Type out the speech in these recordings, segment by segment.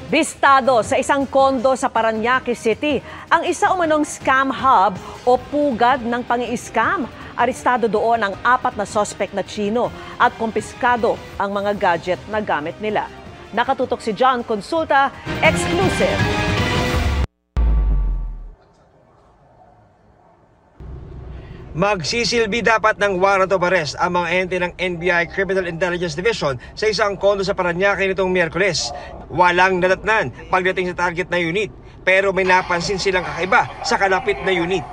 Bistado sa isang kondo sa Parañaque City ang isa umanong scam hub o pugad ng pangi-scam. Arestado doon ang 4 na suspect na Chino at kumpiskado ang mga gadget na gamit nila. Nakatutok si John Consulta, exclusive. Magsisilbi dapat ng warrant of arrest ang mga ente ng NBI Criminal Intelligence Division sa isang kondo sa Parañaque nitong Miyerkules. Walang nadatnan pagdating sa target na unit, pero may napansin silang kakaiba sa kalapit na unit.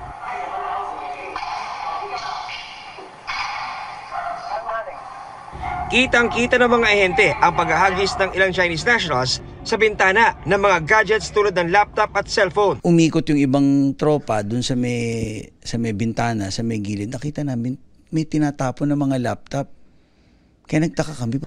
Kitang-kita ng mga ahente ang paghahagis ng ilang Chinese nationals sa bintana ng mga gadgets tulad ng laptop at cellphone. Umikot yung ibang tropa dun sa may bintana, sa may gilid. Nakita namin may tinatapon ng mga laptop. Kaya nagtaka kami.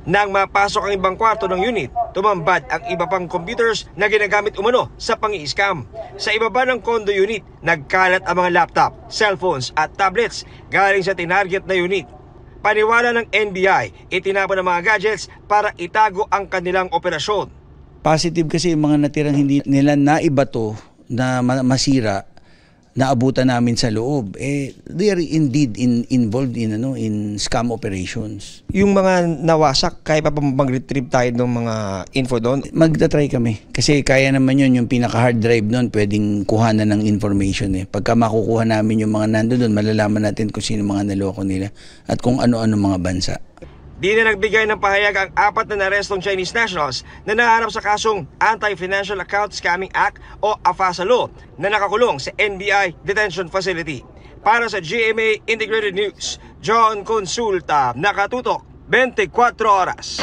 Nang mapasok ang ibang kwarto ng unit, tumambad ang iba pang computers na ginagamit umano sa pangi-scam. Sa ibaba ng condo unit, nagkalat ang mga laptop, cellphones at tablets galing sa tinarget na unit. Paniwala ng NBI, itinapon ang mga gadgets para itago ang kanilang operasyon. Positive kasi yung mga natirang hindi nila naibato na masira, naabutan namin sa loob. They are indeed involved in scam operations. Yung mga nawasak, kaya pa mag-retrieve tayo ng mga info doon? Magta-try kami. Kasi kaya naman yun, yung pinaka-hard drive doon, pwedeng kuhanan ng information. Pagka makukuha namin yung mga nandun doon, malalaman natin kung sino mga naloko nila at kung ano-ano mga bansa. Di na nagbigay ng pahayag ang 4 na narestong Chinese nationals na naharap sa kasong Anti-Financial Account Scamming Act o AFASA Law na nakakulong sa NBI Detention Facility. Para sa GMA Integrated News, John Consulta, nakatutok 24 oras.